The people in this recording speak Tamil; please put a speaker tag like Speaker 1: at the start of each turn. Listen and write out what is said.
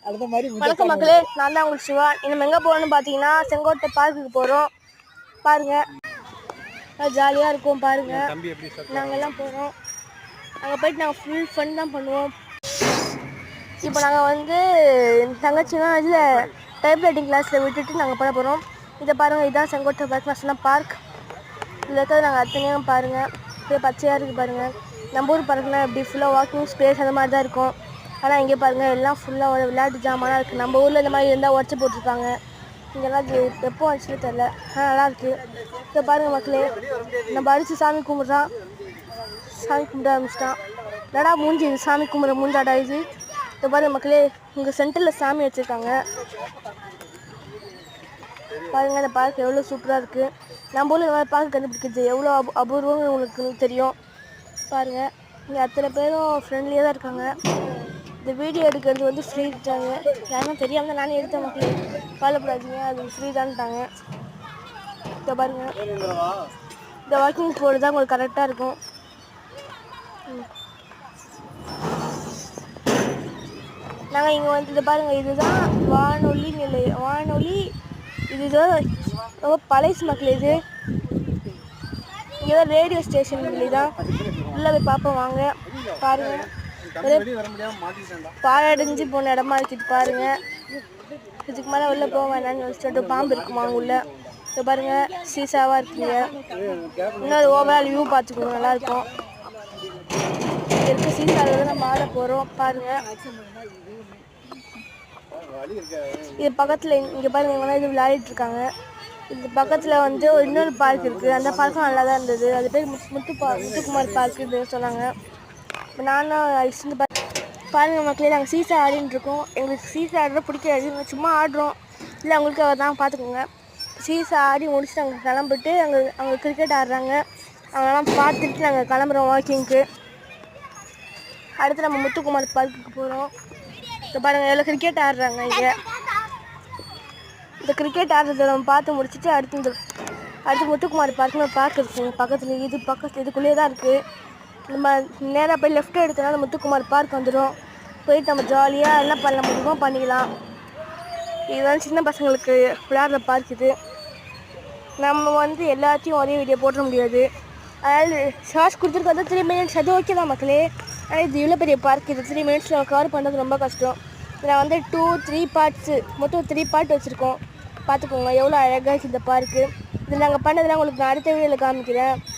Speaker 1: வணக்கம் மக்களே, நான் தான் உங்களுக்கு சிவா. நம்ம எங்கே போகிறோம்னு பார்த்தீங்கன்னா செங்கோட்டை பார்க்குக்கு போகிறோம். பாருங்கள், ஜாலியாக இருக்கும். பாருங்கள், நாங்கள் எல்லாம் போகிறோம். அங்கே போயிட்டு நாங்கள் ஃபுல் ஃபன் தான் பண்ணுவோம். இப்போ நாங்கள் வந்து தங்கச்சிலாம் இதில் டைப் ரைட்டிங் கிளாஸில் விட்டுட்டு நாங்கள் பண்ண போகிறோம். இதை பாருங்கள், இதுதான் செங்கோட்டை பார்க். நான் சொன்ன பார்க் இதில் இருக்கிறது நாங்கள் அத்தனையும் பாருங்கள். இப்படியே பச்சையாக இருக்குது பாருங்கள். நம்ம ஊர் பார்க்குனா இப்படி ஃபுல்லாக வாக்கிங் ஸ்பேஸ் அந்த மாதிரி தான் இருக்கும். ஆனால் இங்கே பாருங்கள், எல்லாம் ஃபுல்லாக ஒரு விளையாட்டு ஜாமானாக இருக்குது. நம்ம ஊரில் இந்த மாதிரி இருந்தால் உடச்சி போட்டிருப்பாங்க. இங்கெல்லாம் எப்போ வந்துச்சுன்னு தெரில, ஆனால் நல்லாயிருக்கு. இப்போ பாருங்கள் மக்களே, நம்ம அடித்து சாமி கும்பிட்றான். சாமி கும்பிட ஆரம்பிச்சிட்டான். நடா மூஞ்சி, இது சாமி கும்பிட்ற மூஞ்சாடா இது. இப்போ பாருங்கள் மக்களே, இங்கே சென்டரில் சாமி வச்சுருக்காங்க. பாருங்கள், இந்த பார்க் எவ்வளோ சூப்பராக இருக்குது. நம்ம ஊரில் இந்த மாதிரி பார்க் கண்டுபிடிக்கிறது எவ்வளோ அபூர்வம் உங்களுக்கு தெரியும். பாருங்கள், இங்கே அத்தனை பேரும் ஃப்ரெண்ட்லியாக தான் இருக்காங்க. இந்த வீடியோ எடுக்கிறது வந்து ஃப்ரீ தாங்க. யாரும் தெரியாமல் தான் நானே எடுத்த மக்களே, கவலைப்படாதீங்க, அது ஃப்ரீ தான்ட்டாங்க. இதை பாருங்கள், இந்த வாக்கிங் போகிறது தான் உங்களுக்கு கரெக்டாக இருக்கும். நாங்கள் இங்கே வந்து இதை பாருங்கள், இதுதான் வானொலி நிலையம். வானொலி இதுதான் ரொம்ப பழைய மக்கள். இது இங்கே தான் ரேடியோ ஸ்டேஷன் தான். உள்ளே போய் பார்ப்போம் வாங்க. பாருங்கள், பாழடைஞ்சு போன இடமா இருக்குது. பாருங்கள், இதுக்கு மேலே உள்ளே போக வேணாம்னு சொல்லிட்டு பாம்பு இருக்குமா உள்ளே. இப்போ பாருங்கள், சீசாவாக இருக்குங்க. இன்னொரு ஓவரால் வியூ பார்த்துக்கோங்க, நல்லாயிருக்கும். இருக்க சீசாவில் தான் நம்ம ஆட போகிறோம். பாருங்கள், இது பக்கத்தில் இங்கே பாருங்கள், இவங்க இது விளையாடிட்டுருக்காங்க. இது பக்கத்தில் வந்து இன்னொரு பார்க் இருக்குது. அந்த பார்க்கும் நல்லா தான் இருந்தது. அது பேர் முத்துக்குமார் பார்க்கு அப்படின்னு சொன்னாங்க. இப்போ நானும் இருந்து பாருங்கள் மக்களே, நாங்கள் சீசா ஆடின்ட்டுருக்கோம். எங்களுக்கு சீசா ஆடுற பிடிக்காது, நாங்கள் சும்மா ஆடுறோம். இல்லை அவங்களுக்கு அவர் தான் பார்த்துக்கோங்க. சீசா ஆடி முடிச்சுட்டு நாங்கள் கிளம்பிட்டு அங்கே கிரிக்கெட் ஆடுறாங்க. அவங்கெல்லாம் பார்த்துட்டு நாங்கள் கிளம்புறோம் வாக்கிங்க்கு. அடுத்து நம்ம முத்துக்குமார் பார்க்குக்கு போகிறோம். இப்போ பாருங்கள், எவ்வளோ கிரிக்கெட் ஆடுறாங்க. இங்கே இந்த கிரிக்கெட் ஆடுறத நம்ம பார்த்து முடிச்சுட்டு அடுத்து முத்துக்குமார் பார்க்குன்னு ஒரு பார்க் இருக்குங்க பக்கத்தில். இதுக்குள்ளேயே தான் இருக்குது. நம்ம நேராக போய் லெஃப்ட் எடுத்தோன்னா அந்த முத்துக்குமார் பார்க் வந்துடும். போயிட்டு நம்ம ஜாலியாக என்ன பண்ண முடியுமோ பண்ணிக்கலாம். இதுதான் சின்ன பசங்களுக்கு விளையாடுற பார்க். இது நம்ம வந்து எல்லாத்தையும் ஒரே வீடியோ போட முடியாது. அதனால் ஷார்ட்ஸ் கொடுத்துருக்கறது 3 மினிட்ஸ், அது ஓகே தான் மக்களே. ஆனால் இது இவ்வளோ பெரிய பார்க், இது 3 மினிட்ஸில் கவர் பண்ணுறது ரொம்ப கஷ்டம். இதில் வந்து 2-3 பார்ட்ஸு, மொத்தம் 3 பார்ட் வச்சுருக்கோம். பார்த்துக்கோங்க எவ்வளோ அழகாக இருக்குது இந்த பார்க்கு. இதில் நாங்கள் பண்ணதெல்லாம் உங்களுக்கு நான் அடுத்த வீடியோவில் காமிக்கிறேன்.